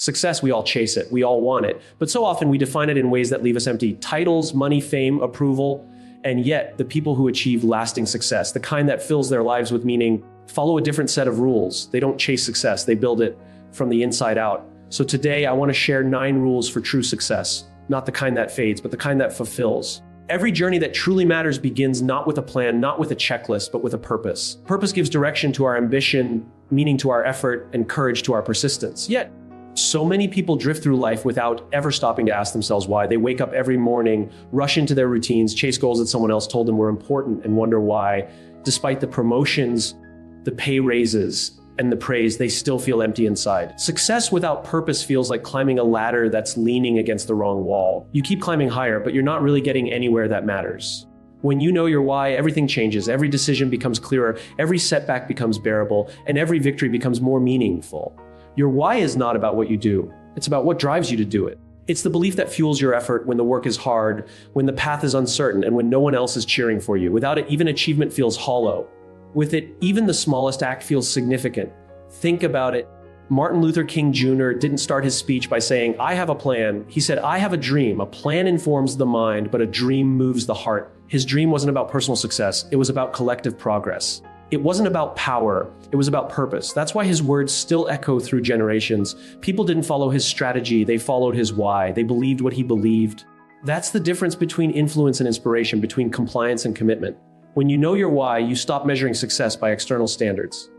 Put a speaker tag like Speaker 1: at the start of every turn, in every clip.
Speaker 1: Success, we all chase it, we all want it, but so often we define it in ways that leave us empty. Titles, money, fame, approval, and yet the people who achieve lasting success, the kind that fills their lives with meaning, follow a different set of rules. They don't chase success, they build it from the inside out. So today I want to share 9 rules for true success, not the kind that fades, but the kind that fulfills. Every journey that truly matters begins not with a plan, not with a checklist, but with a purpose. Purpose gives direction to our ambition, meaning to our effort, and courage to our persistence. Yet, so many people drift through life without ever stopping to ask themselves why. They wake up every morning, rush into their routines, chase goals that someone else told them were important, and wonder why, despite the promotions, the pay raises, and the praise, they still feel empty inside. Success without purpose feels like climbing a ladder that's leaning against the wrong wall. You keep climbing higher, but you're not really getting anywhere that matters. When you know your why, everything changes. Every decision becomes clearer, every setback becomes bearable, and every victory becomes more meaningful. Your why is not about what you do. It's about what drives you to do it. It's the belief that fuels your effort when the work is hard, when the path is uncertain, and when no one else is cheering for you. Without it, even achievement feels hollow. With it, even the smallest act feels significant. Think about it. Martin Luther King Jr. didn't start his speech by saying, "I have a plan." He said, "I have a dream. A plan informs the mind, but a dream moves the heart." His dream wasn't about personal success. It was about collective progress. It wasn't about power. It was about purpose. That's why his words still echo through generations. People didn't follow his strategy. They followed his why. They believed what he believed. That's the difference between influence and inspiration, between compliance and commitment. When you know your why, you stop measuring success by external standards.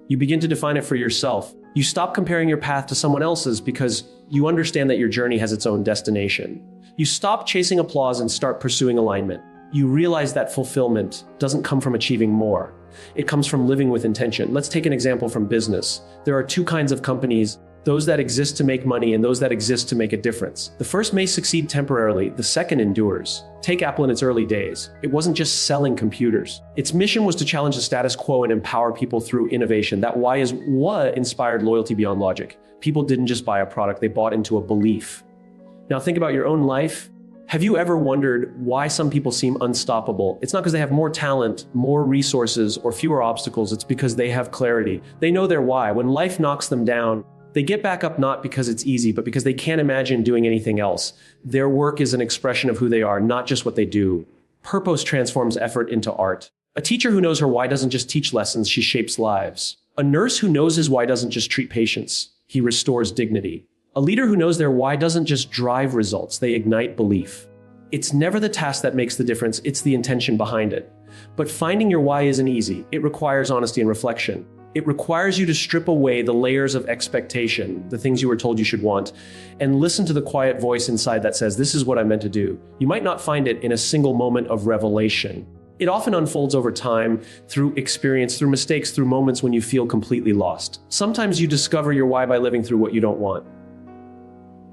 Speaker 1: You begin to define it for yourself. You stop comparing your path to someone else's because you understand that your journey has its own destination. You stop chasing applause and start pursuing alignment. You realize that fulfillment doesn't come from achieving more. It comes from living with intention. Let's take an example from business. There are 2 kinds of companies, those that exist to make money and those that exist to make a difference. The first may succeed temporarily, the second endures. Take Apple in its early days. It wasn't just selling computers. Its mission was to challenge the status quo and empower people through innovation. That why is what inspired loyalty beyond logic. People didn't just buy a product, they bought into a belief. Now think about your own life. Have you ever wondered why some people seem unstoppable? It's not because they have more talent, more resources, or fewer obstacles. It's because they have clarity. They know their why. When life knocks them down, they get back up not because it's easy, but because they can't imagine doing anything else. Their work is an expression of who they are, not just what they do. Purpose transforms effort into art. A teacher who knows her why doesn't just teach lessons, she shapes lives. A nurse who knows his why doesn't just treat patients, he restores dignity. A leader who knows their why doesn't just drive results, they ignite belief. It's never the task that makes the difference, it's the intention behind it. But finding your why isn't easy. It requires honesty and reflection. It requires you to strip away the layers of expectation, the things you were told you should want, and listen to the quiet voice inside that says, "This is what I'm meant to do." You might not find it in a single moment of revelation. It often unfolds over time, through experience, through mistakes, through moments when you feel completely lost. Sometimes you discover your why by living through what you don't want.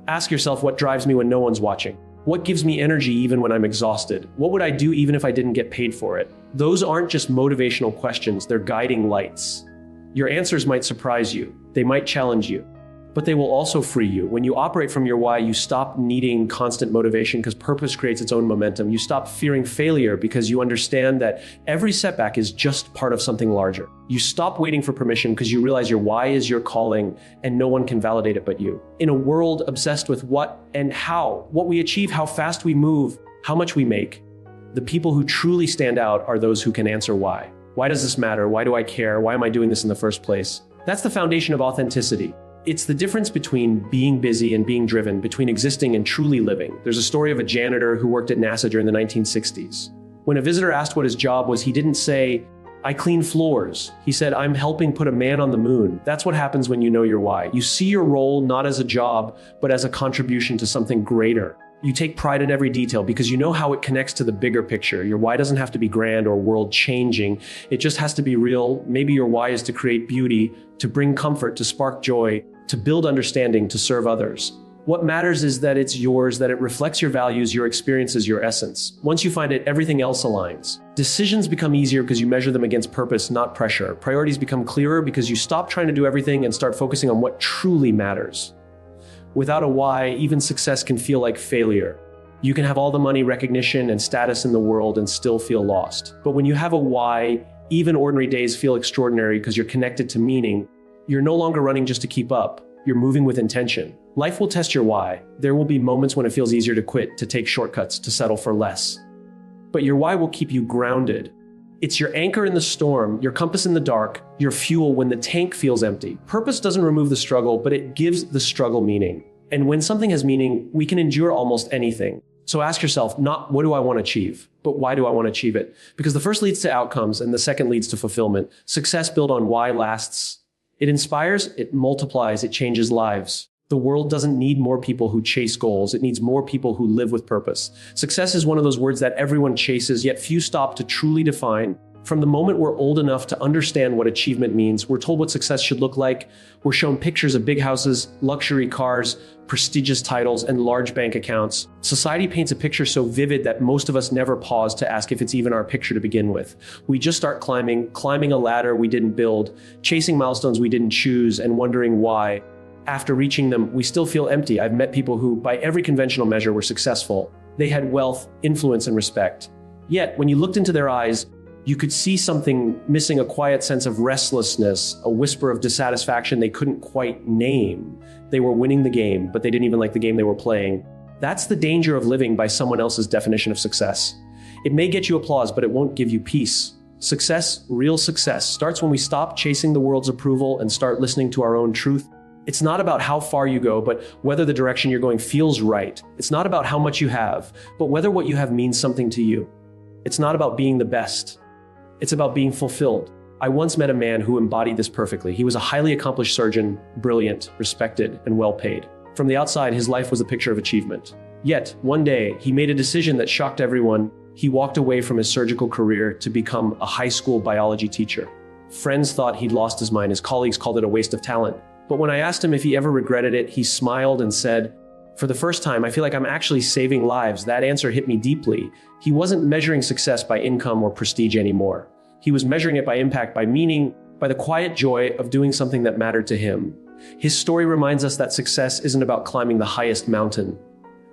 Speaker 1: Ask yourself, what drives me when no one's watching? What gives me energy even when I'm exhausted? What would I do even if I didn't get paid for it? Those aren't just motivational questions, they're guiding lights. Your answers might surprise you, they might challenge you, but they will also free you. When you operate from your why, you stop needing constant motivation because purpose creates its own momentum. You stop fearing failure because you understand that every setback is just part of something larger. You stop waiting for permission because you realize your why is your calling and no one can validate it but you. In a world obsessed with what and how, what we achieve, how fast we move, how much we make, the people who truly stand out are those who can answer why. Why does this matter? Why do I care? Why am I doing this in the first place? That's the foundation of authenticity. It's the difference between being busy and being driven, between existing and truly living. There's a story of a janitor who worked at NASA during the 1960s. When a visitor asked what his job was, he didn't say, "I clean floors." He said, "I'm helping put a man on the moon." That's what happens when you know your why. You see your role not as a job, but as a contribution to something greater. You take pride in every detail because you know how it connects to the bigger picture. Your why doesn't have to be grand or world-changing. It just has to be real. Maybe your why is to create beauty, to bring comfort, to spark joy, to build understanding, to serve others. What matters is that it's yours, that it reflects your values, your experiences, your essence. Once you find it, everything else aligns. Decisions become easier because you measure them against purpose, not pressure. Priorities become clearer because you stop trying to do everything and start focusing on what truly matters. Without a why, even success can feel like failure. You can have all the money, recognition, and status in the world and still feel lost. But when you have a why, even ordinary days feel extraordinary because you're connected to meaning. You're no longer running just to keep up. you're moving with intention. Life will test your why. There will be moments when it feels easier to quit, to take shortcuts, to settle for less. But your why will keep you grounded. It's your anchor in the storm, your compass in the dark, your fuel when the tank feels empty. Purpose doesn't remove the struggle, but it gives the struggle meaning. And when something has meaning, we can endure almost anything. So ask yourself, not what do I want to achieve, but why do I want to achieve it? Because the first leads to outcomes and the second leads to fulfillment. Success built on why lasts. It inspires, it multiplies, it changes lives. The world doesn't need more people who chase goals. It needs more people who live with purpose. Success is one of those words that everyone chases, yet few stop to truly define. From the moment we're old enough to understand what achievement means, we're told what success should look like. We're shown pictures of big houses, luxury cars, prestigious titles, and large bank accounts. Society paints a picture so vivid that most of us never pause to ask if it's even our picture to begin with. We just start climbing a ladder we didn't build, chasing milestones we didn't choose, and wondering why. After reaching them, we still feel empty. I've met people who, by every conventional measure, were successful. They had wealth, influence, and respect. Yet, when you looked into their eyes, you could see something missing, a quiet sense of restlessness, a whisper of dissatisfaction they couldn't quite name. They were winning the game, but they didn't even like the game they were playing. That's the danger of living by someone else's definition of success. It may get you applause, but it won't give you peace. Success, real success, starts when we stop chasing the world's approval and start listening to our own truth. It's not about how far you go, but whether the direction you're going feels right. It's not about how much you have, but whether what you have means something to you. It's not about being the best. It's about being fulfilled. I once met a man who embodied this perfectly. He was a highly accomplished surgeon, brilliant, respected, and well paid. From the outside, his life was a picture of achievement. Yet, one day, he made a decision that shocked everyone. He walked away from his surgical career to become a high school biology teacher. Friends thought he'd lost his mind. His colleagues called it a waste of talent. But when I asked him if he ever regretted it, he smiled and said, "For the first time, I feel like I'm actually saving lives." That answer hit me deeply. He wasn't measuring success by income or prestige anymore. He was measuring it by impact, by meaning, by the quiet joy of doing something that mattered to him. His story reminds us that success isn't about climbing the highest mountain.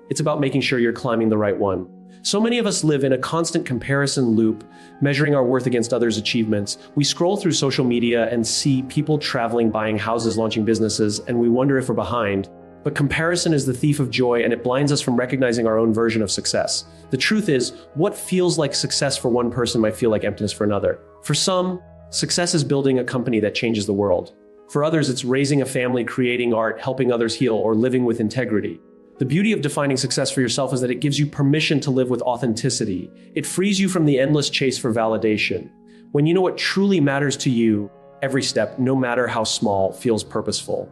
Speaker 1: It's about making sure you're climbing the right one. So many of us live in a constant comparison loop, measuring our worth against others' achievements. We scroll through social media and see people traveling, buying houses, launching businesses, and we wonder if we're behind. But comparison is the thief of joy, and it blinds us from recognizing our own version of success. The truth is, what feels like success for one person might feel like emptiness for another. For some, success is building a company that changes the world. For others, it's raising a family, creating art, helping others heal, or living with integrity. The beauty of defining success for yourself is that it gives you permission to live with authenticity. It frees you from the endless chase for validation. When you know what truly matters to you, every step, no matter how small, feels purposeful.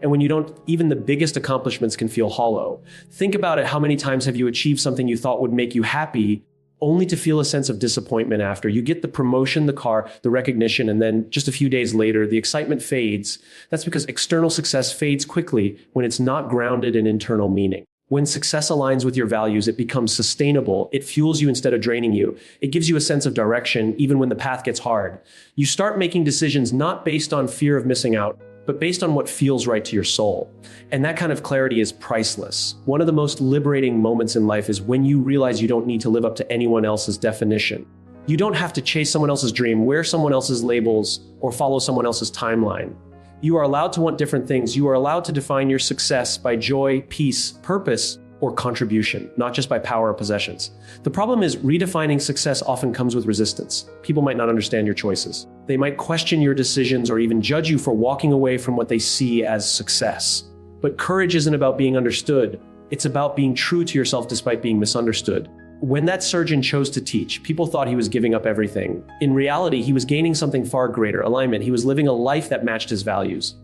Speaker 1: And when you don't, even the biggest accomplishments can feel hollow. Think about it. How many times have you achieved something you thought would make you happy, only to feel a sense of disappointment after? You get the promotion, the car, the recognition, and then just a few days later, the excitement fades. That's because external success fades quickly when it's not grounded in internal meaning. When success aligns with your values, it becomes sustainable. It fuels you instead of draining you. It gives you a sense of direction, even when the path gets hard. You start making decisions not based on fear of missing out, but based on what feels right to your soul. And that kind of clarity is priceless. One of the most liberating moments in life is when you realize you don't need to live up to anyone else's definition. You don't have to chase someone else's dream, wear someone else's labels, or follow someone else's timeline. You are allowed to want different things. You are allowed to define your success by joy, peace, purpose, or contribution, not just by power or possessions. The problem is redefining success often comes with resistance. People might not understand your choices. They might question your decisions or even judge you for walking away from what they see as success. But courage isn't about being understood. It's about being true to yourself despite being misunderstood. When that surgeon chose to teach, people thought he was giving up everything. In reality, he was gaining something far greater, alignment. He was living a life that matched his values.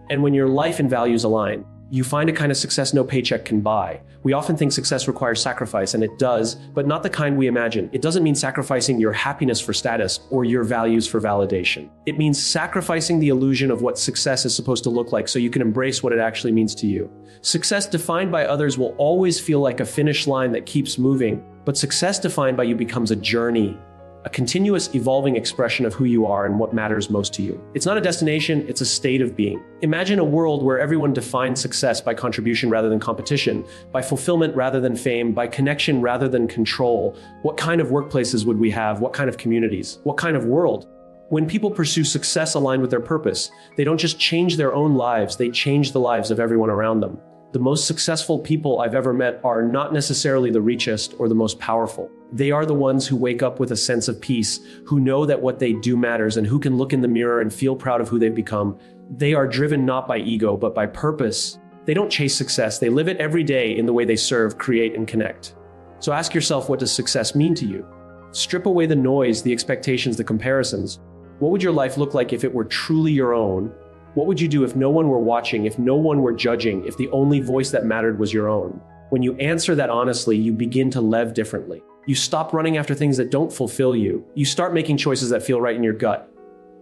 Speaker 1: And when your life and values align, you find a kind of success no paycheck can buy. We often think success requires sacrifice, and it does, but not the kind we imagine. It doesn't mean sacrificing your happiness for status or your values for validation. It means sacrificing the illusion of what success is supposed to look like so you can embrace what it actually means to you. Success defined by others will always feel like a finish line that keeps moving, but success defined by you becomes a journey, a continuous evolving expression of who you are and what matters most to you. It's not a destination, it's a state of being. Imagine a world where everyone defines success by contribution rather than competition, by fulfillment rather than fame, by connection rather than control. What kind of workplaces would we have? What kind of communities? What kind of world? When people pursue success aligned with their purpose, they don't just change their own lives, they change the lives of everyone around them. The most successful people I've ever met are not necessarily the richest or the most powerful. They are the ones who wake up with a sense of peace, who know that what they do matters, and who can look in the mirror and feel proud of who they've become. They are driven not by ego, but by purpose. They don't chase success, they live it every day in the way they serve, create, and connect. So ask yourself, what does success mean to you? Strip away the noise, the expectations, the comparisons. What would your life look like if it were truly your own? What would you do if no one were watching, if no one were judging, if the only voice that mattered was your own? When you answer that honestly, you begin to live differently. You stop running after things that don't fulfill you. You start making choices that feel right in your gut.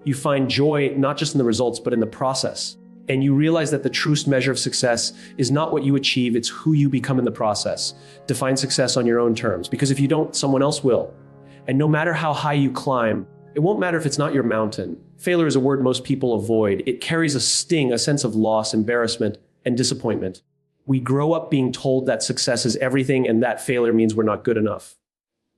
Speaker 1: You find joy not just in the results, but in the process. And you realize that the truest measure of success is not what you achieve, it's who you become in the process. Define success on your own terms, because if you don't, someone else will. And no matter how high you climb, it won't matter if it's not your mountain. Failure is a word most people avoid. It carries a sting, a sense of loss, embarrassment, and disappointment. We grow up being told that success is everything and that failure means we're not good enough.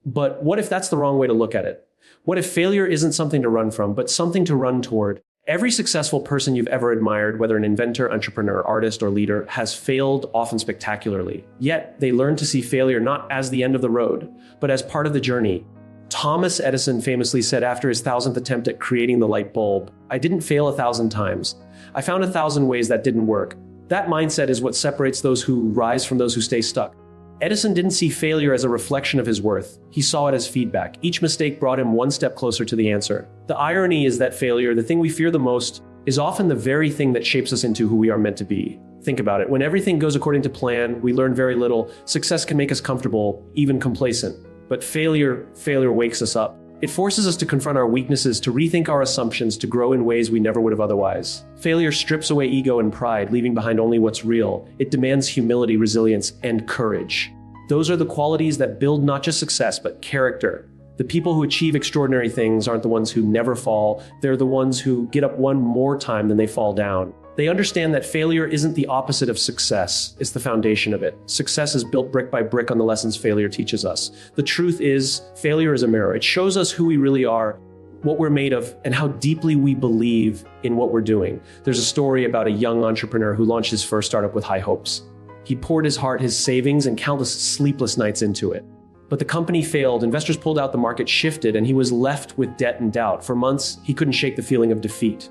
Speaker 1: But what if that's the wrong way to look at it? What if failure isn't something to run from, but something to run toward? Every successful person you've ever admired, whether an inventor, entrepreneur, artist, or leader, has failed, often spectacularly. Yet, they learn to see failure not as the end of the road, but as part of the journey. Thomas Edison famously said after his 1,000th attempt at creating the light bulb, "I didn't fail 1,000 times. I found 1,000 ways that didn't work." That mindset is what separates those who rise from those who stay stuck. Edison didn't see failure as a reflection of his worth. He saw it as feedback. Each mistake brought him one step closer to the answer. The irony is that failure, the thing we fear the most, is often the very thing that shapes us into who we are meant to be. Think about it. When everything goes according to plan, we learn very little. Success can make us comfortable, even complacent. But failure wakes us up. It forces us to confront our weaknesses, to rethink our assumptions, to grow in ways we never would have otherwise. Failure strips away ego and pride, leaving behind only what's real. It demands humility, resilience, and courage. Those are the qualities that build not just success, but character. The people who achieve extraordinary things aren't the ones who never fall. They're the ones who get up one more time than they fall down. They understand that failure isn't the opposite of success, it's the foundation of it. Success is built brick by brick on the lessons failure teaches us. The truth is, failure is a mirror. It shows us who we really are, what we're made of, and how deeply we believe in what we're doing. There's a story about a young entrepreneur who launched his first startup with high hopes. He poured his heart, his savings, and countless sleepless nights into it. But the company failed, investors pulled out, the market shifted, and he was left with debt and doubt. For months, he couldn't shake the feeling of defeat.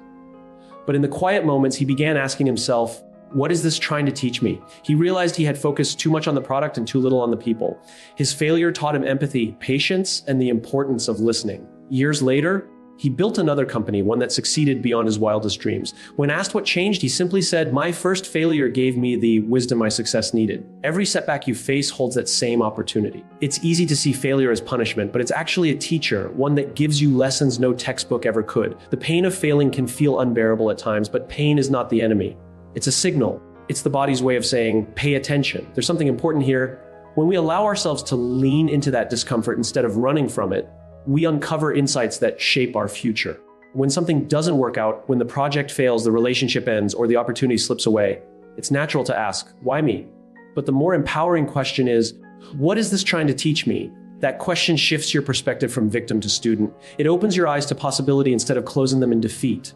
Speaker 1: But in the quiet moments, he began asking himself, what is this trying to teach me? He realized he had focused too much on the product and too little on the people. His failure taught him empathy, patience, and the importance of listening. Years later, he built another company, one that succeeded beyond his wildest dreams. When asked what changed, he simply said, "My first failure gave me the wisdom my success needed." Every setback you face holds that same opportunity. It's easy to see failure as punishment, but it's actually a teacher, one that gives you lessons no textbook ever could. The pain of failing can feel unbearable at times, but pain is not the enemy. It's a signal. It's the body's way of saying, pay attention. There's something important here. When we allow ourselves to lean into that discomfort instead of running from it, we uncover insights that shape our future. When something doesn't work out, when the project fails, the relationship ends, or the opportunity slips away, it's natural to ask, why me? But the more empowering question is, what is this trying to teach me? That question shifts your perspective from victim to student. It opens your eyes to possibility instead of closing them in defeat.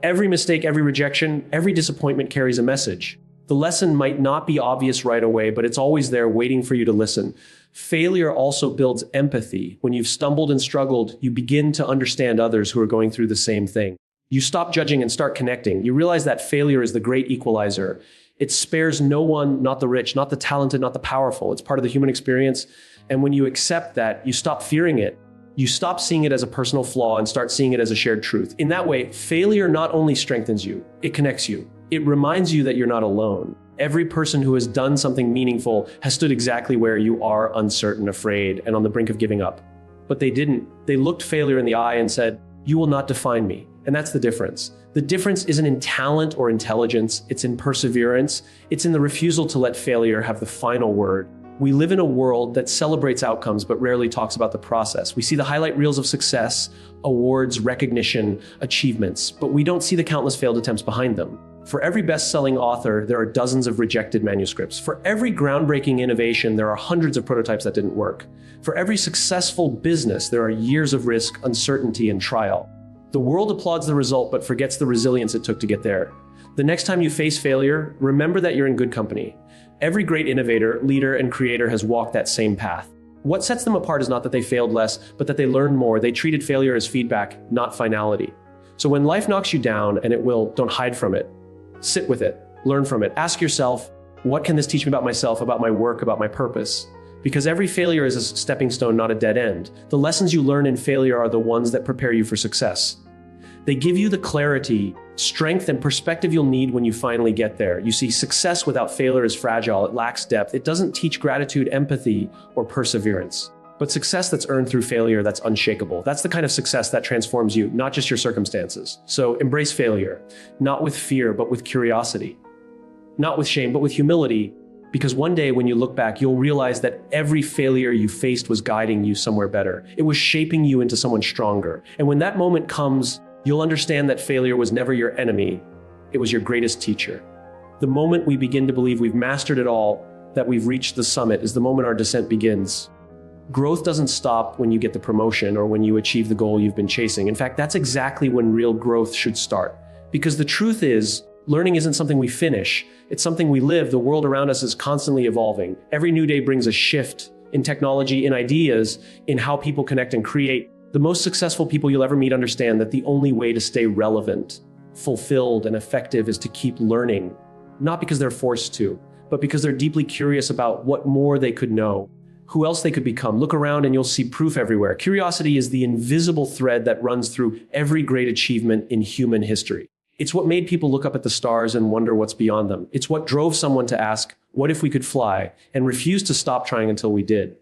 Speaker 1: Every mistake, every rejection, every disappointment carries a message. The lesson might not be obvious right away, but it's always there waiting for you to listen. Failure also builds empathy. When you've stumbled and struggled, you begin to understand others who are going through the same thing. You stop judging and start connecting. You realize that failure is the great equalizer. It spares no one, not the rich, not the talented, not the powerful. It's part of the human experience. And when you accept that, you stop fearing it. You stop seeing it as a personal flaw and start seeing it as a shared truth. In that way, failure not only strengthens you, it connects you. It reminds you that you're not alone. Every person who has done something meaningful has stood exactly where you are, uncertain, afraid, and on the brink of giving up. But they didn't. They looked failure in the eye and said, "You will not define me." And that's the difference. The difference isn't in talent or intelligence. It's in perseverance. It's in the refusal to let failure have the final word. We live in a world that celebrates outcomes but rarely talks about the process. We see the highlight reels of success, awards, recognition, achievements, but we don't see the countless failed attempts behind them. For every best-selling author, there are dozens of rejected manuscripts. For every groundbreaking innovation, there are hundreds of prototypes that didn't work. For every successful business, there are years of risk, uncertainty, and trial. The world applauds the result but forgets the resilience it took to get there. The next time you face failure, remember that you're in good company. Every great innovator, leader, and creator has walked that same path. What sets them apart is not that they failed less, but that they learned more. They treated failure as feedback, not finality. So when life knocks you down, and it will, don't hide from it. Sit with it, learn from it. Ask yourself, what can this teach me about myself, about my work, about my purpose? Because every failure is a stepping stone, not a dead end. The lessons you learn in failure are the ones that prepare you for success. They give you the clarity, strength, and perspective you'll need when you finally get there. You see, success without failure is fragile. It lacks depth. It doesn't teach gratitude, empathy, or perseverance. But success that's earned through failure, that's unshakable. That's the kind of success that transforms you, not just your circumstances. So embrace failure, not with fear, but with curiosity. Not with shame, but with humility. Because one day when you look back, you'll realize that every failure you faced was guiding you somewhere better. It was shaping you into someone stronger. And when that moment comes, you'll understand that failure was never your enemy. It was your greatest teacher. The moment we begin to believe we've mastered it all, that we've reached the summit, is the moment our descent begins. Growth doesn't stop when you get the promotion or when you achieve the goal you've been chasing. In fact, that's exactly when real growth should start. Because the truth is, learning isn't something we finish. It's something we live. The world around us is constantly evolving. Every new day brings a shift in technology, in ideas, in how people connect and create. The most successful people you'll ever meet understand that the only way to stay relevant, fulfilled, and effective is to keep learning. Not because they're forced to, but because they're deeply curious about what more they could know, who else they could become. Look around and you'll see proof everywhere. Curiosity is the invisible thread that runs through every great achievement in human history. It's what made people look up at the stars and wonder what's beyond them. It's what drove someone to ask, what if we could fly, and refuse to stop trying until we did.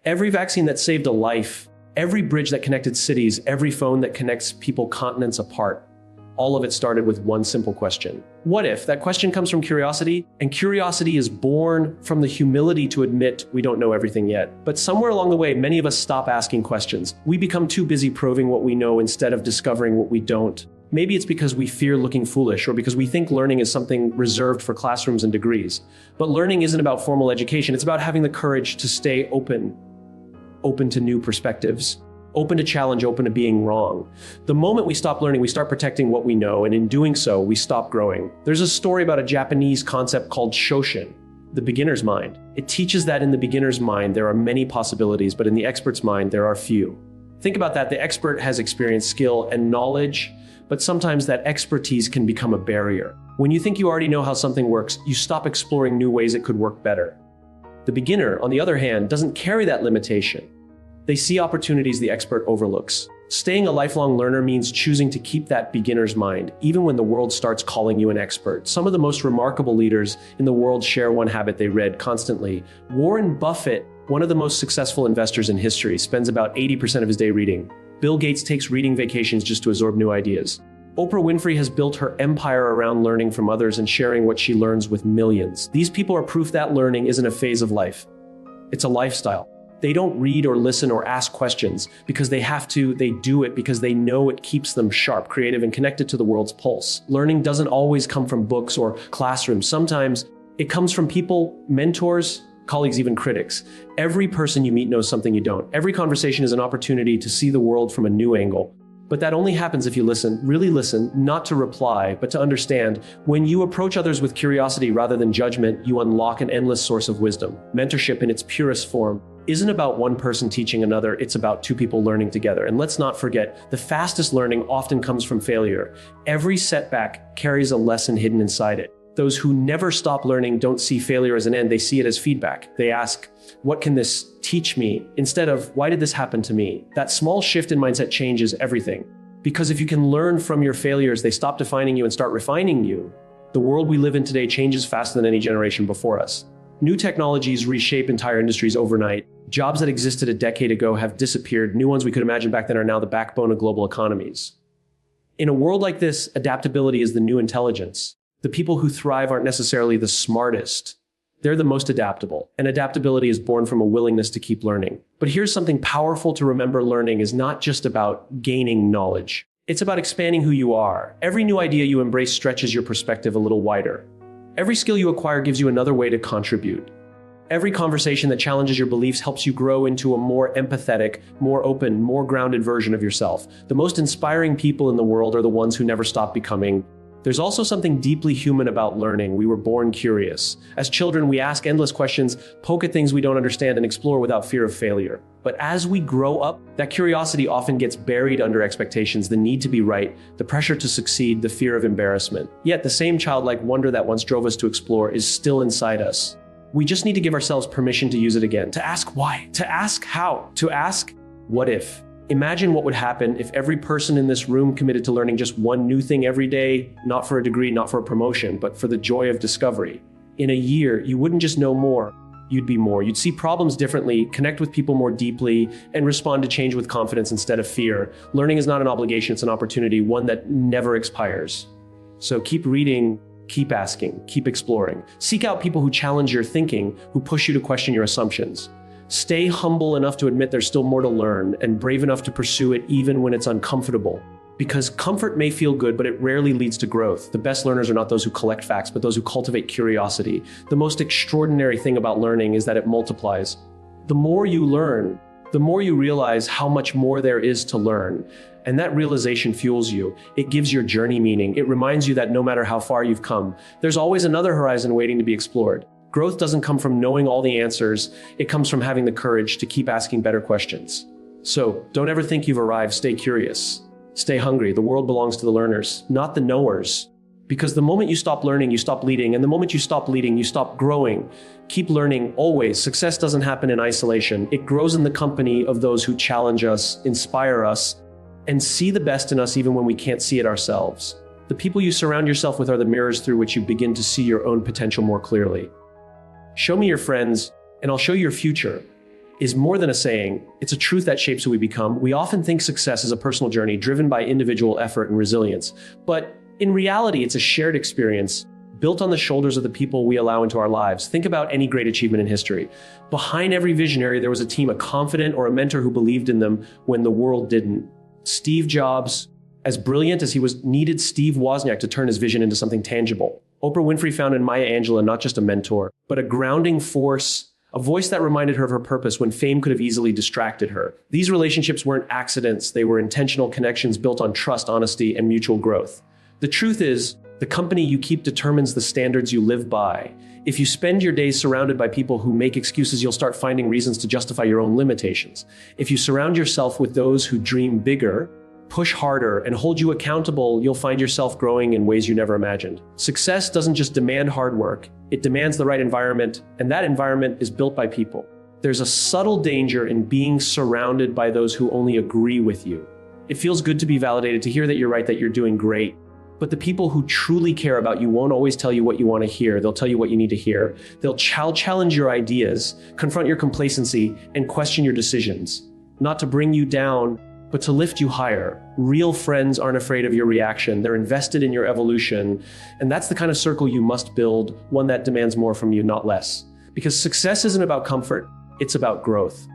Speaker 1: Every vaccine that saved a life, every bridge that connected cities, every phone that connects people continents apart, all of it started with one simple question. What if? That question comes from curiosity, and curiosity is born from the humility to admit we don't know everything yet. But somewhere along the way, many of us stop asking questions. We become too busy proving what we know instead of discovering what we don't. Maybe it's because we fear looking foolish, or because we think learning is something reserved for classrooms and degrees. But learning isn't about formal education. It's about having the courage to stay open to new perspectives, open to challenge, open to being wrong. The moment we stop learning, we start protecting what we know, and in doing so, we stop growing. There's a story about a Japanese concept called shoshin, the beginner's mind. It teaches that in the beginner's mind, there are many possibilities, but in the expert's mind, there are few. Think about that. The expert has experience, skill, and knowledge, but sometimes that expertise can become a barrier. When you think you already know how something works, you stop exploring new ways it could work better. The beginner, on the other hand, doesn't carry that limitation. They see opportunities the expert overlooks. Staying a lifelong learner means choosing to keep that beginner's mind, even when the world starts calling you an expert. Some of the most remarkable leaders in the world share one habit they read constantly. Warren Buffett, one of the most successful investors in history, spends about 80% of his day reading. Bill Gates takes reading vacations just to absorb new ideas. Oprah Winfrey has built her empire around learning from others and sharing what she learns with millions. These people are proof that learning isn't a phase of life. It's a lifestyle. They don't read or listen or ask questions because they have to. They do it because they know it keeps them sharp, creative, and connected to the world's pulse. Learning doesn't always come from books or classrooms. Sometimes it comes from people, mentors, colleagues, even critics. Every person you meet knows something you don't. Every conversation is an opportunity to see the world from a new angle. But that only happens if you listen, really listen, not to reply, but to understand. When you approach others with curiosity rather than judgment, you unlock an endless source of wisdom. Mentorship in its purest form isn't about one person teaching another, it's about two people learning together. And let's not forget, the fastest learning often comes from failure. Every setback carries a lesson hidden inside it. Those who never stop learning don't see failure as an end, they see it as feedback. They ask, what can this teach me? Instead of, why did this happen to me? That small shift in mindset changes everything. Because if you can learn from your failures, they stop defining you and start refining you. The world we live in today changes faster than any generation before us. New technologies reshape entire industries overnight. Jobs that existed a decade ago have disappeared. New ones we could imagine back then are now the backbone of global economies. In a world like this, adaptability is the new intelligence. The people who thrive aren't necessarily the smartest. They're the most adaptable, and adaptability is born from a willingness to keep learning. But here's something powerful to remember: learning is not just about gaining knowledge. It's about expanding who you are. Every new idea you embrace stretches your perspective a little wider. Every skill you acquire gives you another way to contribute. Every conversation that challenges your beliefs helps you grow into a more empathetic, more open, more grounded version of yourself. The most inspiring people in the world are the ones who never stop becoming. There's also something deeply human about learning. We were born curious. As children, we ask endless questions, poke at things we don't understand, and explore without fear of failure. But as we grow up, that curiosity often gets buried under expectations, the need to be right, the pressure to succeed, the fear of embarrassment. Yet the same childlike wonder that once drove us to explore is still inside us. We just need to give ourselves permission to use it again, to ask why, to ask how, to ask what if. Imagine what would happen if every person in this room committed to learning just one new thing every day, not for a degree, not for a promotion, but for the joy of discovery. In a year, you wouldn't just know more, you'd be more. You'd see problems differently, connect with people more deeply, and respond to change with confidence instead of fear. Learning is not an obligation, it's an opportunity, one that never expires. So keep reading, keep asking, keep exploring. Seek out people who challenge your thinking, who push you to question your assumptions. Stay humble enough to admit there's still more to learn, and brave enough to pursue it even when it's uncomfortable. Because comfort may feel good, but it rarely leads to growth. The best learners are not those who collect facts, but those who cultivate curiosity. The most extraordinary thing about learning is that it multiplies. The more you learn, the more you realize how much more there is to learn. And that realization fuels you. It gives your journey meaning. It reminds you that no matter how far you've come, there's always another horizon waiting to be explored. Growth doesn't come from knowing all the answers. It comes from having the courage to keep asking better questions. So don't ever think you've arrived. Stay curious. Stay hungry. The world belongs to the learners, not the knowers. Because the moment you stop learning, you stop leading. And the moment you stop leading, you stop growing. Keep learning always. Success doesn't happen in isolation. It grows in the company of those who challenge us, inspire us, and see the best in us even when we can't see it ourselves. The people you surround yourself with are the mirrors through which you begin to see your own potential more clearly. Show me your friends, and I'll show you your future is more than a saying. It's a truth that shapes who we become. We often think success is a personal journey driven by individual effort and resilience. But in reality, it's a shared experience built on the shoulders of the people we allow into our lives. Think about any great achievement in history. Behind every visionary, there was a team, a confidant or a mentor who believed in them when the world didn't. Steve Jobs, as brilliant as he was, needed Steve Wozniak to turn his vision into something tangible. Oprah Winfrey found in Maya Angelou not just a mentor, but a grounding force, a voice that reminded her of her purpose when fame could have easily distracted her. These relationships weren't accidents. They were intentional connections built on trust, honesty, and mutual growth. The truth is, the company you keep determines the standards you live by. If you spend your days surrounded by people who make excuses, you'll start finding reasons to justify your own limitations. If you surround yourself with those who dream bigger, push harder, and hold you accountable, you'll find yourself growing in ways you never imagined. Success doesn't just demand hard work, it demands the right environment, and that environment is built by people. There's a subtle danger in being surrounded by those who only agree with you. It feels good to be validated, to hear that you're right, that you're doing great. But the people who truly care about you won't always tell you what you want to hear. They'll tell you what you need to hear. They'll challenge your ideas, confront your complacency, and question your decisions. Not to bring you down, but to lift you higher. Real friends aren't afraid of your reaction. They're invested in your evolution. And that's the kind of circle you must build, one that demands more from you, not less. Because success isn't about comfort, it's about growth.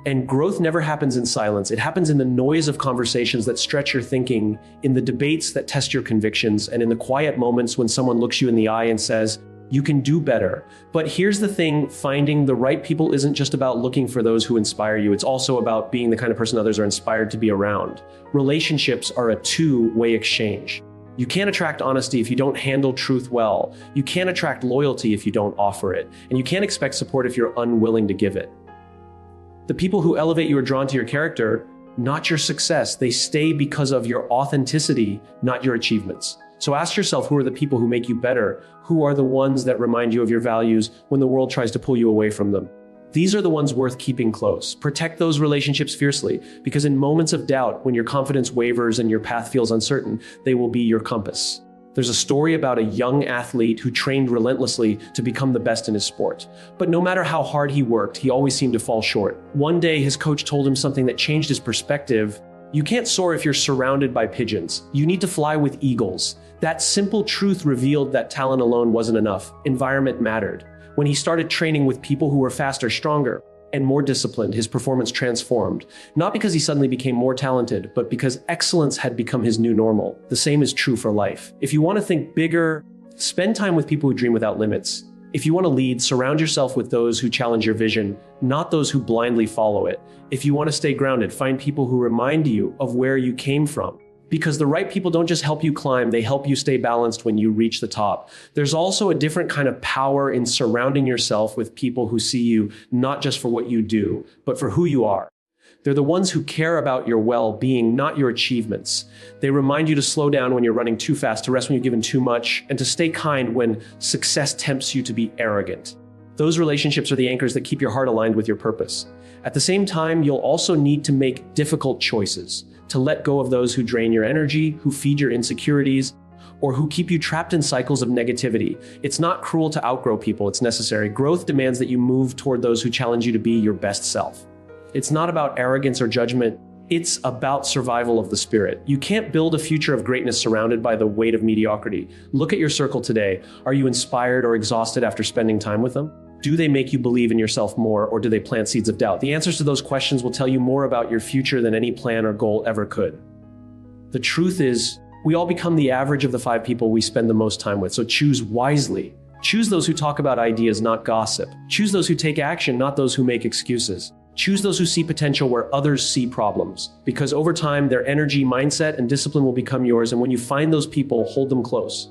Speaker 1: And growth never happens in silence. It happens in the noise of conversations that stretch your thinking, in the debates that test your convictions, and in the quiet moments when someone looks you in the eye and says, you can do better. But here's the thing, finding the right people isn't just about looking for those who inspire you. It's also about being the kind of person others are inspired to be around. Relationships are a two-way exchange. You can't attract honesty if you don't handle truth well. You can't attract loyalty if you don't offer it. And you can't expect support if you're unwilling to give it. The people who elevate you are drawn to your character, not your success. They stay because of your authenticity, not your achievements. So ask yourself, who are the people who make you better? Who are the ones that remind you of your values when the world tries to pull you away from them? These are the ones worth keeping close. Protect those relationships fiercely, because in moments of doubt, when your confidence wavers and your path feels uncertain, they will be your compass. There's a story about a young athlete who trained relentlessly to become the best in his sport. But no matter how hard he worked, he always seemed to fall short. One day, his coach told him something that changed his perspective. You can't soar if you're surrounded by pigeons. You need to fly with eagles. That simple truth revealed that talent alone wasn't enough. Environment mattered. When he started training with people who were faster, stronger, and more disciplined, his performance transformed. Not because he suddenly became more talented, but because excellence had become his new normal. The same is true for life. If you want to think bigger, spend time with people who dream without limits. If you want to lead, surround yourself with those who challenge your vision, not those who blindly follow it. If you want to stay grounded, find people who remind you of where you came from. Because the right people don't just help you climb, they help you stay balanced when you reach the top. There's also a different kind of power in surrounding yourself with people who see you not just for what you do, but for who you are. They're the ones who care about your well-being, not your achievements. They remind you to slow down when you're running too fast, to rest when you've given too much, and to stay kind when success tempts you to be arrogant. Those relationships are the anchors that keep your heart aligned with your purpose. At the same time, you'll also need to make difficult choices, to let go of those who drain your energy, who feed your insecurities, or who keep you trapped in cycles of negativity. It's not cruel to outgrow people, it's necessary. Growth demands that you move toward those who challenge you to be your best self. It's not about arrogance or judgment, it's about survival of the spirit. You can't build a future of greatness surrounded by the weight of mediocrity. Look at your circle today. Are you inspired or exhausted after spending time with them? Do they make you believe in yourself more, or do they plant seeds of doubt? The answers to those questions will tell you more about your future than any plan or goal ever could. The truth is, we all become the average of the 5 people we spend the most time with, so choose wisely. Choose those who talk about ideas, not gossip. Choose those who take action, not those who make excuses. Choose those who see potential where others see problems, because over time, their energy, mindset, and discipline will become yours, and when you find those people, hold them close.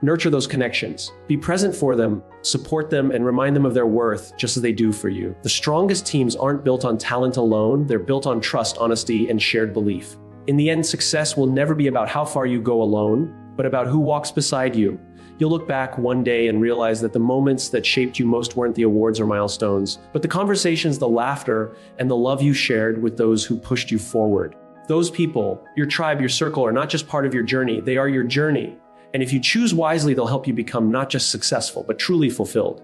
Speaker 1: Nurture those connections. Be present for them, support them, and remind them of their worth just as they do for you. The strongest teams aren't built on talent alone, they're built on trust, honesty, and shared belief. In the end, success will never be about how far you go alone, but about who walks beside you. You'll look back one day and realize that the moments that shaped you most weren't the awards or milestones, but the conversations, the laughter, and the love you shared with those who pushed you forward. Those people, your tribe, your circle, are not just part of your journey, they are your journey. And if you choose wisely, they'll help you become not just successful, but truly fulfilled.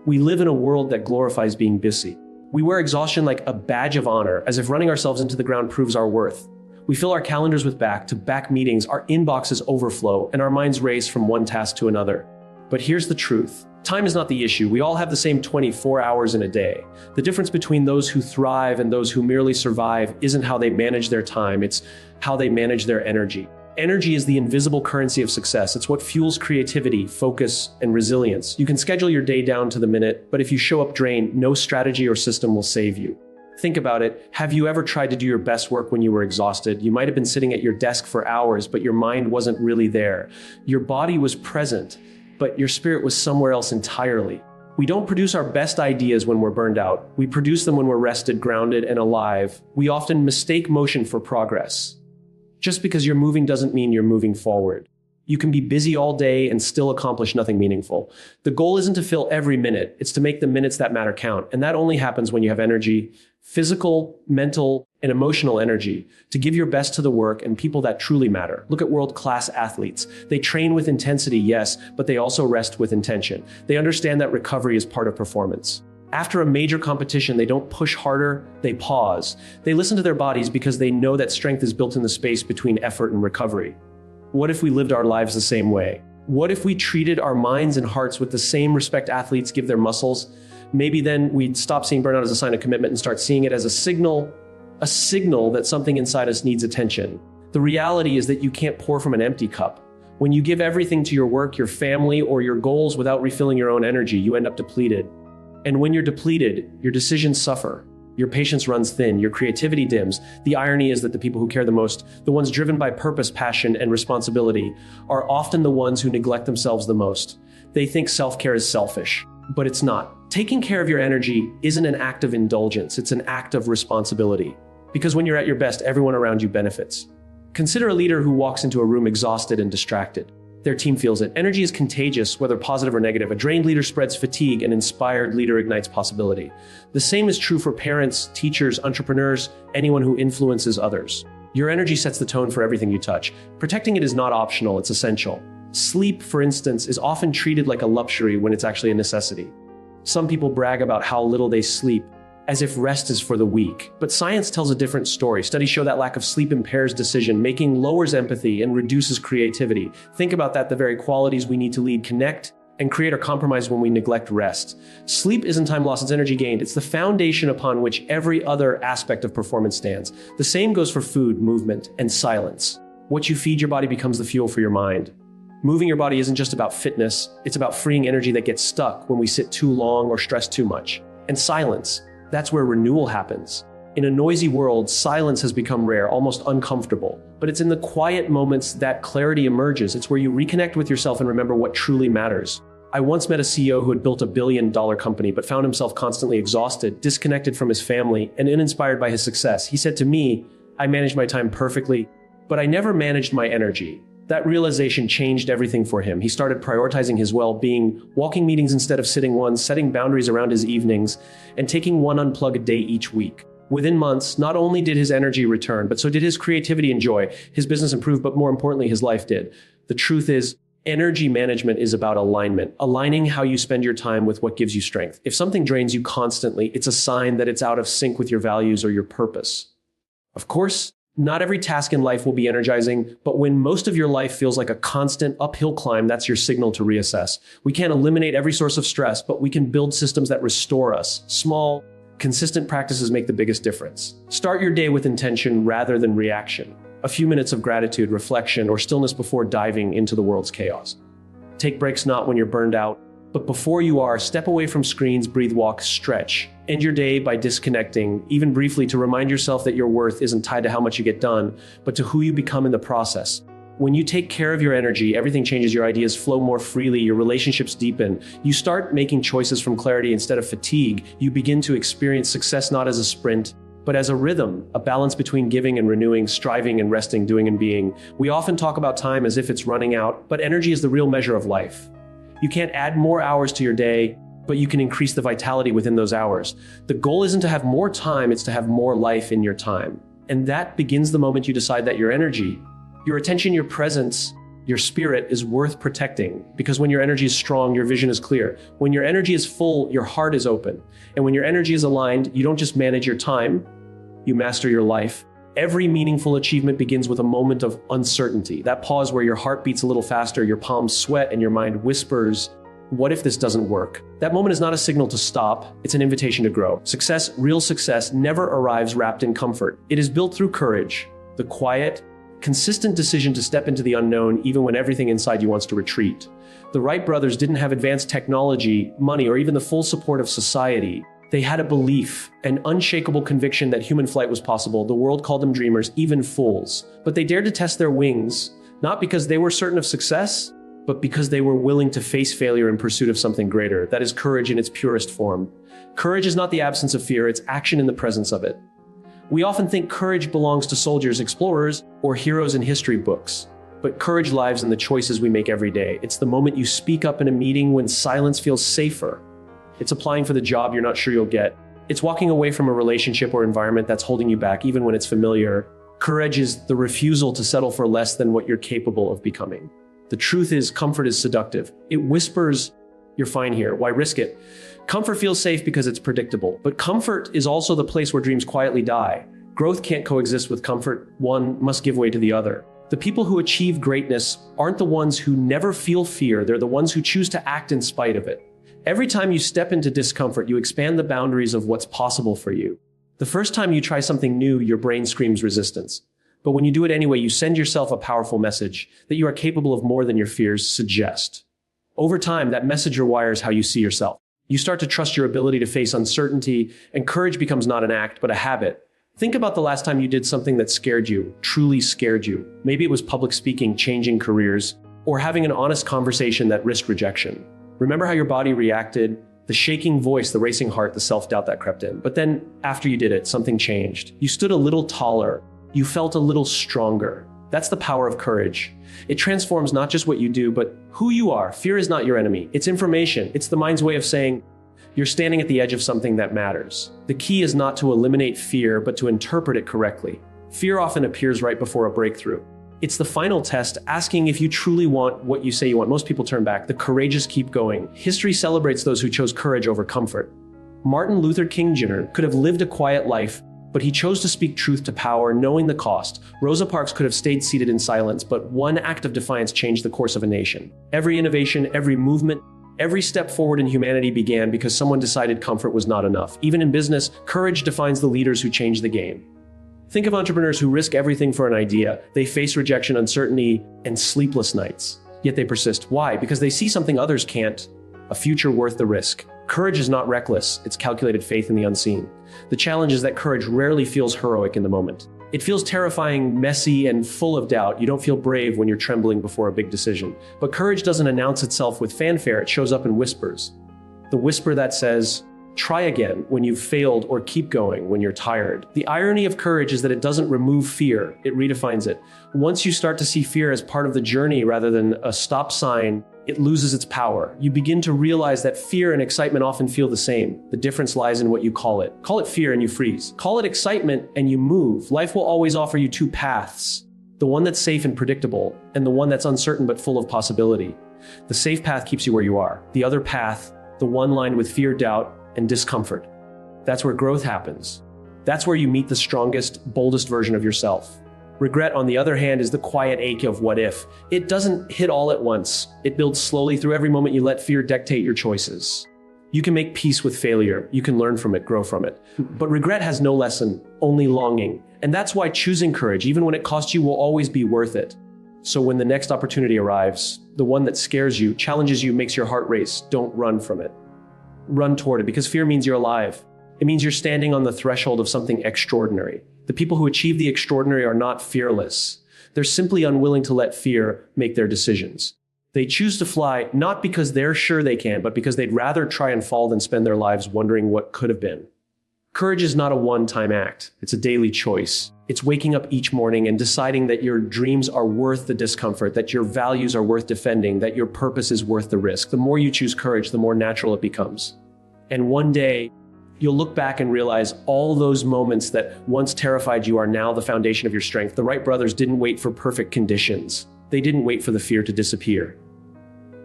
Speaker 1: We live in a world that glorifies being busy. We wear exhaustion like a badge of honor, as if running ourselves into the ground proves our worth. We fill our calendars with back-to-back meetings, our inboxes overflow, and our minds race from one task to another. But here's the truth. Time is not the issue. We all have the same 24 hours in a day. The difference between those who thrive and those who merely survive isn't how they manage their time, it's how they manage their energy. Energy is the invisible currency of success. It's what fuels creativity, focus, and resilience. You can schedule your day down to the minute, but if you show up drained, no strategy or system will save you. Think about it. Have you ever tried to do your best work when you were exhausted? You might have been sitting at your desk for hours, but your mind wasn't really there. Your body was present, but your spirit was somewhere else entirely. We don't produce our best ideas when we're burned out. We produce them when we're rested, grounded, and alive. We often mistake motion for progress. Just because you're moving doesn't mean you're moving forward. You can be busy all day and still accomplish nothing meaningful. The goal isn't to fill every minute, it's to make the minutes that matter count. And that only happens when you have energy, physical, mental, and emotional energy, to give your best to the work and people that truly matter. Look at world-class athletes. They train with intensity, yes, but they also rest with intention. They understand that recovery is part of performance. After a major competition, they don't push harder, they pause. They listen to their bodies because they know that strength is built in the space between effort and recovery. What if we lived our lives the same way? What if we treated our minds and hearts with the same respect athletes give their muscles? Maybe then we'd stop seeing burnout as a sign of commitment and start seeing it as a signal that something inside us needs attention. The reality is that you can't pour from an empty cup. When you give everything to your work, your family, or your goals without refilling your own energy, you end up depleted. And when you're depleted, your decisions suffer. Your patience runs thin, your creativity dims. The irony is that the people who care the most, the ones driven by purpose, passion, and responsibility, are often the ones who neglect themselves the most. They think self-care is selfish, but it's not. Taking care of your energy isn't an act of indulgence, it's an act of responsibility. Because when you're at your best, everyone around you benefits. Consider a leader who walks into a room exhausted and distracted. Their team feels it. Energy is contagious, whether positive or negative. A drained leader spreads fatigue, an inspired leader ignites possibility. The same is true for parents, teachers, entrepreneurs, anyone who influences others. Your energy sets the tone for everything you touch. Protecting it is not optional, it's essential. Sleep, for instance, is often treated like a luxury when it's actually a necessity. Some people brag about how little they sleep, as if rest is for the weak. But science tells a different story. Studies show that lack of sleep impairs decision making, lowers empathy, and reduces creativity. Think about that. The very qualities we need to lead, connect, and create are compromised when we neglect rest. Sleep isn't time lost, it's energy gained. It's the foundation upon which every other aspect of performance stands. The same goes for food, movement, and silence. What you feed your body becomes the fuel for your mind. Moving your body isn't just about fitness, it's about freeing energy that gets stuck when we sit too long or stress too much. And silence, that's where renewal happens. In a noisy world, silence has become rare, almost uncomfortable. But it's in the quiet moments that clarity emerges. It's where you reconnect with yourself and remember what truly matters. I once met a CEO who had built a billion-dollar company, but found himself constantly exhausted, disconnected from his family, and uninspired by his success. He said to me, "I managed my time perfectly, but I never managed my energy." That realization changed everything for him. He started prioritizing his well-being, walking meetings instead of sitting ones, setting boundaries around his evenings, and taking one unplugged day each week. Within months, not only did his energy return, but so did his creativity and joy. His business improved, but more importantly, his life did. The truth is, energy management is about alignment, aligning how you spend your time with what gives you strength. If something drains you constantly, it's a sign that it's out of sync with your values or your purpose. Of course, not every task in life will be energizing, but when most of your life feels like a constant uphill climb, that's your signal to reassess. We can't eliminate every source of stress, but we can build systems that restore us. Small, consistent practices make the biggest difference. Start your day with intention rather than reaction. A few minutes of gratitude, reflection, or stillness before diving into the world's chaos. Take breaks not when you're burned out, but before you are. Step away from screens, breathe, walk, stretch. End your day by disconnecting, even briefly, to remind yourself that your worth isn't tied to how much you get done, but to who you become in the process. When you take care of your energy, everything changes. Your ideas flow more freely, your relationships deepen. You start making choices from clarity instead of fatigue. You begin to experience success not as a sprint, but as a rhythm, a balance between giving and renewing, striving and resting, doing and being. We often talk about time as if it's running out, but energy is the real measure of life. You can't add more hours to your day, but you can increase the vitality within those hours. The goal isn't to have more time, it's to have more life in your time. And that begins the moment you decide that your energy, your attention, your presence, your spirit is worth protecting. Because when your energy is strong, your vision is clear. When your energy is full, your heart is open. And when your energy is aligned, you don't just manage your time, you master your life. Every meaningful achievement begins with a moment of uncertainty. That pause where your heart beats a little faster, your palms sweat, and your mind whispers, "What if this doesn't work?" That moment is not a signal to stop, it's an invitation to grow. Success, real success, never arrives wrapped in comfort. It is built through courage, the quiet, consistent decision to step into the unknown even when everything inside you wants to retreat. The Wright brothers didn't have advanced technology, money, or even the full support of society. They had a belief, an unshakable conviction that human flight was possible. The world called them dreamers, even fools. But they dared to test their wings, not because they were certain of success, but because they were willing to face failure in pursuit of something greater. That is courage in its purest form. Courage is not the absence of fear, it's action in the presence of it. We often think courage belongs to soldiers, explorers, or heroes in history books. But courage lives in the choices we make every day. It's the moment you speak up in a meeting when silence feels safer. It's applying for the job you're not sure you'll get. It's walking away from a relationship or environment that's holding you back, even when it's familiar. Courage is the refusal to settle for less than what you're capable of becoming. The truth is, comfort is seductive. It whispers, "You're fine here, why risk it?" Comfort feels safe because it's predictable, but comfort is also the place where dreams quietly die. Growth can't coexist with comfort. One must give way to the other. The people who achieve greatness aren't the ones who never feel fear, they're the ones who choose to act in spite of it. Every time you step into discomfort, you expand the boundaries of what's possible for you. The first time you try something new, your brain screams resistance. But when you do it anyway, you send yourself a powerful message that you are capable of more than your fears suggest. Over time, that message rewires how you see yourself. You start to trust your ability to face uncertainty, and courage becomes not an act, but a habit. Think about the last time you did something that scared you, truly scared you. Maybe it was public speaking, changing careers, or having an honest conversation that risked rejection. Remember how your body reacted, the shaking voice, the racing heart, the self-doubt that crept in. But then, after you did it, something changed. You stood a little taller. You felt a little stronger. That's the power of courage. It transforms not just what you do, but who you are. Fear is not your enemy. It's information. It's the mind's way of saying, you're standing at the edge of something that matters. The key is not to eliminate fear, but to interpret it correctly. Fear often appears right before a breakthrough. It's the final test, asking if you truly want what you say you want. Most people turn back. The courageous keep going. History celebrates those who chose courage over comfort. Martin Luther King Jr. could have lived a quiet life, but he chose to speak truth to power, knowing the cost. Rosa Parks could have stayed seated in silence, but one act of defiance changed the course of a nation. Every innovation, every movement, every step forward in humanity began because someone decided comfort was not enough. Even in business, courage defines the leaders who change the game. Think of entrepreneurs who risk everything for an idea. They face rejection, uncertainty, and sleepless nights. yet they persist. Why? Because they see something others can't, a future worth the risk. Courage is not reckless, it's calculated faith in the unseen. The challenge is that courage rarely feels heroic in the moment. It feels terrifying, messy, and full of doubt. You don't feel brave when you're trembling before a big decision. But courage doesn't announce itself with fanfare, it shows up in whispers. The whisper that says, try again when you've failed, or keep going when you're tired. The irony of courage is that it doesn't remove fear, it redefines it. Once you start to see fear as part of the journey rather than a stop sign, it loses its power. You begin to realize that fear and excitement often feel the same. The difference lies in what you call it. Call it fear and you freeze. Call it excitement and you move. Life will always offer you two paths. The one that's safe and predictable, and the one that's uncertain but full of possibility. The safe path keeps you where you are. The other path, the one lined with fear, doubt, and discomfort. That's where growth happens. That's where you meet the strongest, boldest version of yourself. Regret, on the other hand, is the quiet ache of what if. It doesn't hit all at once. It builds slowly through every moment you let fear dictate your choices. You can make peace with failure. You can learn from it, grow from it. But regret has no lesson, only longing. And that's why choosing courage, even when it costs you, will always be worth it. So when the next opportunity arrives, the one that scares you, challenges you, makes your heart race, don't run from it. Run toward it, because fear means you're alive. It means you're standing on the threshold of something extraordinary. The people who achieve the extraordinary are not fearless. They're simply unwilling to let fear make their decisions. They choose to fly not because they're sure they can, but because they'd rather try and fall than spend their lives wondering what could have been. Courage is not a one-time act. It's a daily choice. It's waking up each morning and deciding that your dreams are worth the discomfort, that your values are worth defending, that your purpose is worth the risk. The more you choose courage, the more natural it becomes. And one day, you'll look back and realize all those moments that once terrified you are now the foundation of your strength. The Wright brothers didn't wait for perfect conditions. They didn't wait for the fear to disappear.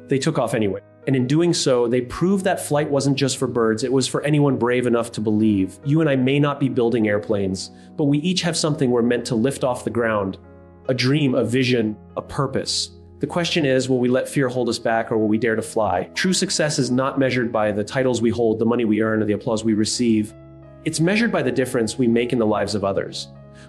Speaker 1: They took off anyway. And in doing so, they proved that flight wasn't just for birds, it was for anyone brave enough to believe. You and I may not be building airplanes, but we each have something we're meant to lift off the ground. A dream, a vision, a purpose. The question is, will we let fear hold us back, or will we dare to fly? True success is not measured by the titles we hold, the money we earn, or the applause we receive. It's measured by the difference we make in the lives of others.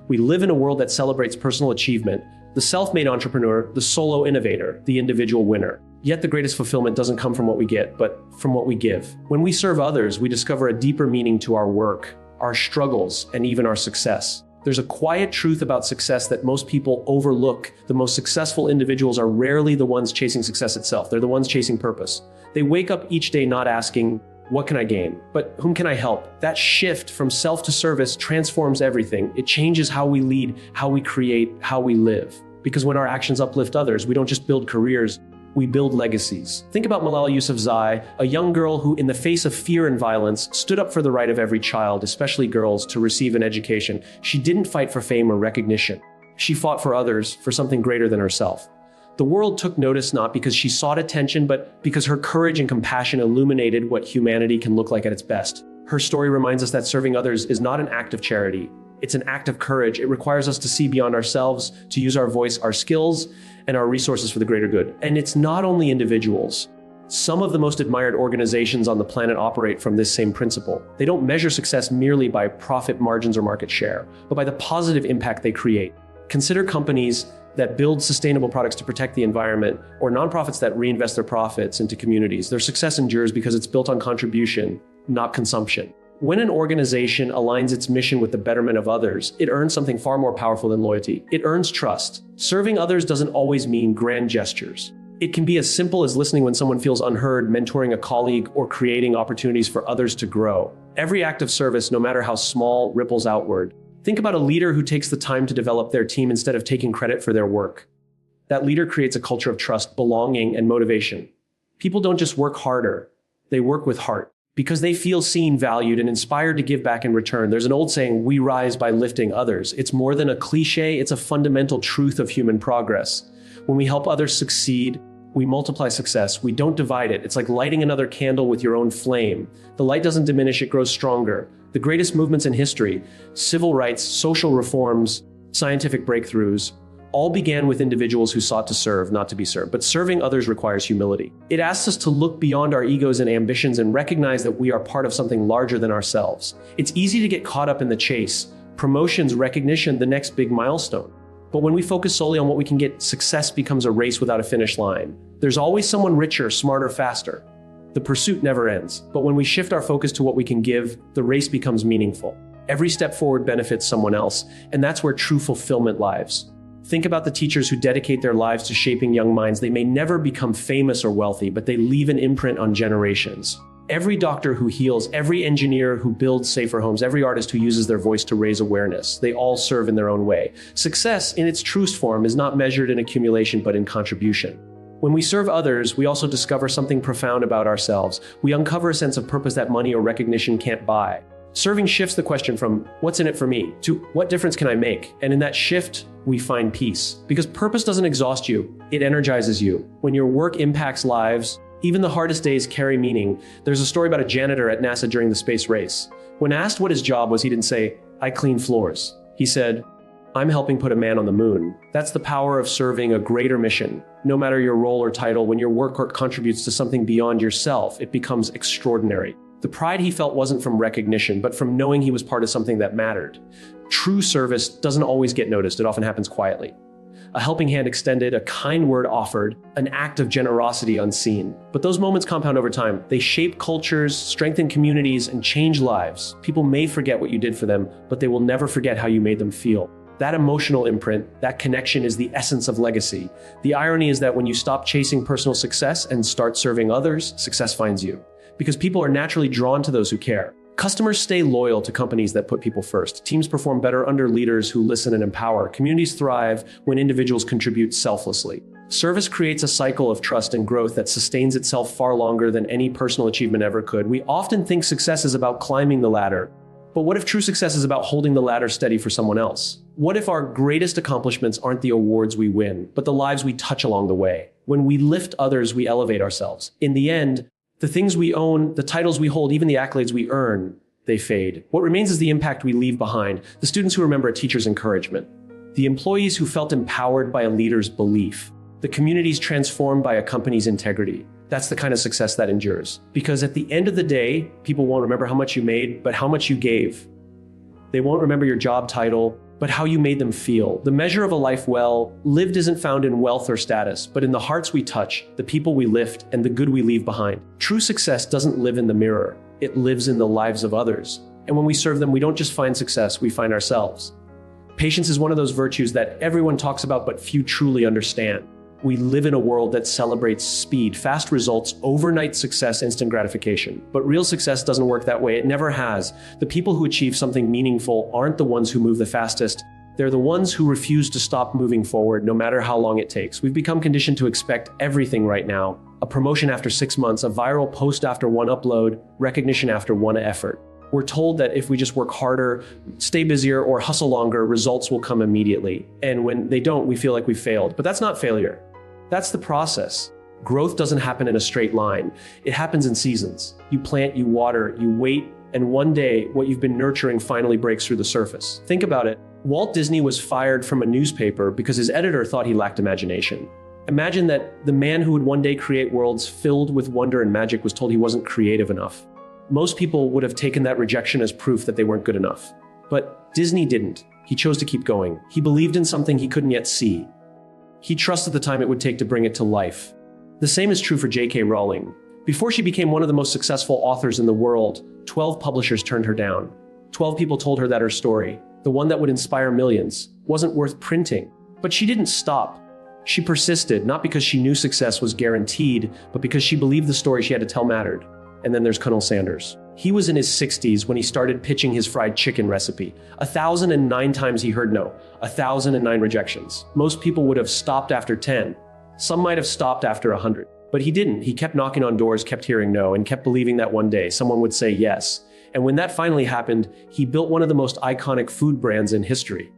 Speaker 1: We live in a world that celebrates personal achievement, the self-made entrepreneur, the solo innovator, the individual winner. Yet the greatest fulfillment doesn't come from what we get, but from what we give. When we serve others, we discover a deeper meaning to our work, our struggles, and even our success. There's a quiet truth about success that most people overlook. The most successful individuals are rarely the ones chasing success itself. They're the ones chasing purpose. They wake up each day not asking, what can I gain? But whom can I help? That shift from self to service transforms everything. It changes how we lead, how we create, how we live. Because when our actions uplift others, we don't just build careers, we build legacies. Think about Malala Yousafzai, a young girl who, in the face of fear and violence, stood up for the right of every child, especially girls, to receive an education. She didn't fight for fame or recognition. She fought for others, for something greater than herself. The world took notice not because she sought attention, but because her courage and compassion illuminated what humanity can look like at its best. Her story reminds us that serving others is not an act of charity. It's an act of courage. It requires us to see beyond ourselves, to use our voice, our skills, and our resources for the greater good. And it's not only individuals. Some of the most admired organizations on the planet operate from this same principle. They don't measure success merely by profit margins or market share, but by the positive impact they create. Consider companies that build sustainable products to protect the environment, or nonprofits that reinvest their profits into communities. Their success endures because it's built on contribution, not consumption. When an organization aligns its mission with the betterment of others, it earns something far more powerful than loyalty. It earns trust. Serving others doesn't always mean grand gestures. It can be as simple as listening when someone feels unheard, mentoring a colleague, or creating opportunities for others to grow. Every act of service, no matter how small, ripples outward. Think about a leader who takes the time to develop their team instead of taking credit for their work. That leader creates a culture of trust, belonging, and motivation. People don't just work harder, they work with heart. Because they feel seen, valued, and inspired to give back in return. There's an old saying, we rise by lifting others. It's more than a cliche, it's a fundamental truth of human progress. When we help others succeed, we multiply success. We don't divide it. It's like lighting another candle with your own flame. The light doesn't diminish, it grows stronger. The greatest movements in history, civil rights, social reforms, scientific breakthroughs, all began with individuals who sought to serve, not to be served. But serving others requires humility. It asks us to look beyond our egos and ambitions and recognize that we are part of something larger than ourselves. It's easy to get caught up in the chase, promotions, recognition, the next big milestone. But when we focus solely on what we can get, success becomes a race without a finish line. There's always someone richer, smarter, faster. The pursuit never ends. But when we shift our focus to what we can give, the race becomes meaningful. Every step forward benefits someone else, and that's where true fulfillment lies. Think about the teachers who dedicate their lives to shaping young minds. They may never become famous or wealthy, but they leave an imprint on generations. Every doctor who heals, every engineer who builds safer homes, every artist who uses their voice to raise awareness, they all serve in their own way. Success, in its truest form, is not measured in accumulation, but in contribution. When we serve others, we also discover something profound about ourselves. We uncover a sense of purpose that money or recognition can't buy. Serving shifts the question from what's in it for me to what difference can I make? And in that shift, we find peace. Because purpose doesn't exhaust you, it energizes you. When your work impacts lives, even the hardest days carry meaning. There's a story about a janitor at NASA during the space race. When asked what his job was, he didn't say, "I clean floors." He said, "I'm helping put a man on the moon." That's the power of serving a greater mission. No matter your role or title, when your work contributes to something beyond yourself, it becomes extraordinary. The pride he felt wasn't from recognition, but from knowing he was part of something that mattered. True service doesn't always get noticed. It often happens quietly. A helping hand extended, a kind word offered, an act of generosity unseen. But those moments compound over time. They shape cultures, strengthen communities, and change lives. People may forget what you did for them, but they will never forget how you made them feel. That emotional imprint, that connection is the essence of legacy. The irony is that when you stop chasing personal success and start serving others, success finds you. Because people are naturally drawn to those who care. Customers stay loyal to companies that put people first. Teams perform better under leaders who listen and empower. Communities thrive when individuals contribute selflessly. Service creates a cycle of trust and growth that sustains itself far longer than any personal achievement ever could. We often think success is about climbing the ladder. But what if true success is about holding the ladder steady for someone else? What if our greatest accomplishments aren't the awards we win, but the lives we touch along the way? When we lift others, we elevate ourselves. In the end, the things we own, the titles we hold, even the accolades we earn, they fade. What remains is the impact we leave behind, the students who remember a teacher's encouragement, the employees who felt empowered by a leader's belief, the communities transformed by a company's integrity. That's the kind of success that endures. Because at the end of the day, people won't remember how much you made, but how much you gave. They won't remember your job title, but how you made them feel. The measure of a life well lived isn't found in wealth or status, but in the hearts we touch, the people we lift, and the good we leave behind. True success doesn't live in the mirror. It lives in the lives of others. And when we serve them, we don't just find success, we find ourselves. Patience is one of those virtues that everyone talks about, but few truly understand. We live in a world that celebrates speed, fast results, overnight success, instant gratification. But real success doesn't work that way. It never has. The people who achieve something meaningful aren't the ones who move the fastest. They're the ones who refuse to stop moving forward, no matter how long it takes. We've become conditioned to expect everything right now. A promotion after 6 months, a viral post after one upload, recognition after one effort. We're told that if we just work harder, stay busier, or hustle longer, results will come immediately. And when they don't, we feel like we failed. But that's not failure. That's the process. Growth doesn't happen in a straight line. It happens in seasons. You plant, you water, you wait, and one day, what you've been nurturing finally breaks through the surface. Think about it. Walt Disney was fired from a newspaper because his editor thought he lacked imagination. Imagine that the man who would one day create worlds filled with wonder and magic was told he wasn't creative enough. Most people would have taken that rejection as proof that they weren't good enough. But Disney didn't. He chose to keep going. He believed in something he couldn't yet see. He trusted the time it would take to bring it to life. The same is true for J.K. Rowling. Before she became one of the most successful authors in the world, 12 publishers turned her down. 12 people told her that her story, the one that would inspire millions, wasn't worth printing. But she didn't stop. She persisted, not because she knew success was guaranteed, but because she believed the story she had to tell mattered. And then there's Colonel Sanders. He was in his 60s when he started pitching his fried chicken recipe. 1,009 times he heard no, 1,009 rejections. Most people would have stopped after 10. Some might have stopped after 100. But he didn't. He kept knocking on doors, kept hearing no, and kept believing that one day someone would say yes. And when that finally happened, he built one of the most iconic food brands in history.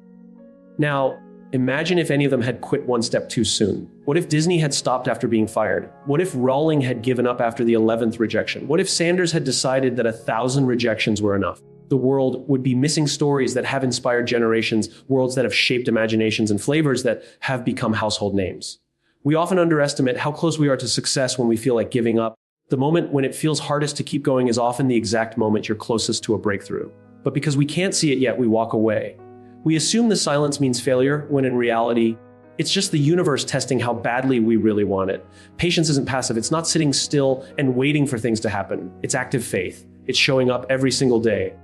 Speaker 1: Now, imagine if any of them had quit one step too soon. What if Disney had stopped after being fired? What if Rowling had given up after the 11th rejection? What if Sanders had decided that 1,000 rejections were enough? The world would be missing stories that have inspired generations, worlds that have shaped imaginations, and flavors that have become household names. We often underestimate how close we are to success when we feel like giving up. The moment when it feels hardest to keep going is often the exact moment you're closest to a breakthrough. But because we can't see it yet, we walk away. We assume the silence means failure, when in reality, it's just the universe testing how badly we really want it. Patience isn't passive. It's not sitting still and waiting for things to happen. It's active faith. It's showing up every single day.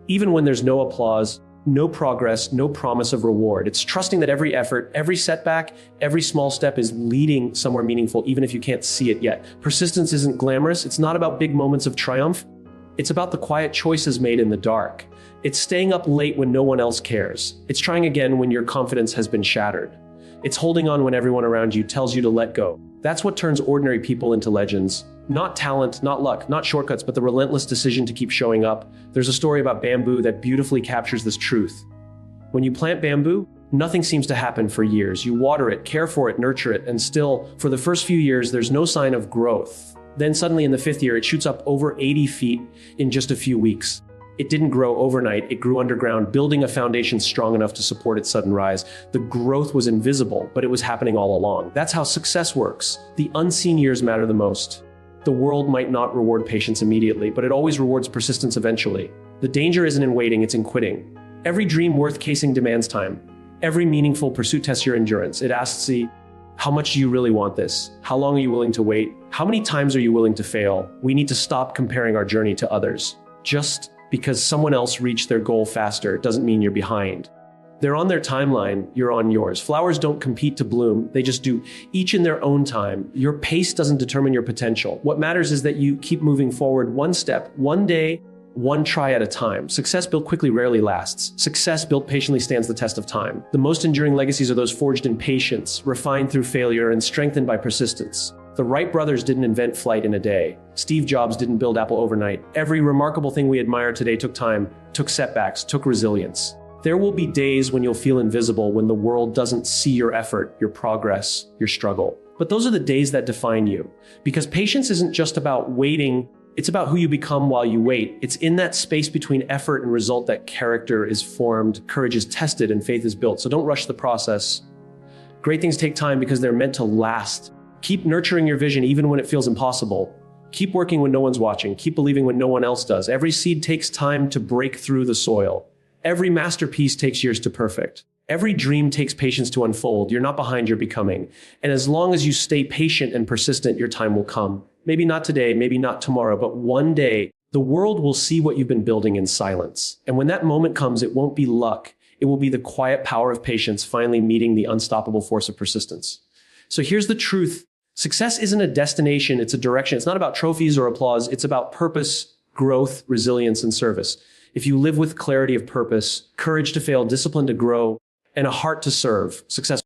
Speaker 1: Even when there's no applause, no progress, no promise of reward. It's trusting that every effort, every setback, every small step is leading somewhere meaningful, even if you can't see it yet. Persistence isn't glamorous. It's not about big moments of triumph. It's about the quiet choices made in the dark. It's staying up late when no one else cares. It's trying again when your confidence has been shattered. It's holding on when everyone around you tells you to let go. That's what turns ordinary people into legends. Not talent, not luck, not shortcuts, but the relentless decision to keep showing up. There's a story about bamboo that beautifully captures this truth. When you plant bamboo, nothing seems to happen for years. You water it, care for it, nurture it, and still, for the first few years, there's no sign of growth. Then suddenly in the 5th year, it shoots up over 80 feet in just a few weeks. It didn't grow overnight, it grew underground, building a foundation strong enough to support its sudden rise. The growth was invisible, but it was happening all along. That's how success works. The unseen years matter the most. The world might not reward patience immediately, but it always rewards persistence eventually. The danger isn't in waiting, it's in quitting. Every dream worth chasing demands time. Every meaningful pursuit tests your endurance. It asks you, how much do you really want this? How long are you willing to wait? How many times are you willing to fail? We need to stop comparing our journey to others. Just because someone else reached their goal faster doesn't mean you're behind. They're on their timeline, you're on yours. Flowers don't compete to bloom, they just do, each in their own time. Your pace doesn't determine your potential. What matters is that you keep moving forward one step, one day, one try at a time. Success built quickly rarely lasts. Success built patiently stands the test of time. The most enduring legacies are those forged in patience, refined through failure, and strengthened by persistence. The Wright brothers didn't invent flight in a day. Steve Jobs didn't build Apple overnight. Every remarkable thing we admire today took time, took setbacks, took resilience. There will be days when you'll feel invisible, when the world doesn't see your effort, your progress, your struggle. But those are the days that define you. Because patience isn't just about waiting, it's about who you become while you wait. It's in that space between effort and result that character is formed, courage is tested, and faith is built. So don't rush the process. Great things take time because they're meant to last. Keep nurturing your vision even when it feels impossible. Keep working when no one's watching. Keep believing when no one else does. Every seed takes time to break through the soil. Every masterpiece takes years to perfect. Every dream takes patience to unfold. You're not behind, you're becoming. And as long as you stay patient and persistent, your time will come. Maybe not today, maybe not tomorrow, but one day, the world will see what you've been building in silence. And when that moment comes, it won't be luck. It will be the quiet power of patience finally meeting the unstoppable force of persistence. So here's the truth. Success isn't a destination, it's a direction. It's not about trophies or applause. It's about purpose, growth, resilience, and service. If you live with clarity of purpose, courage to fail, discipline to grow, and a heart to serve, success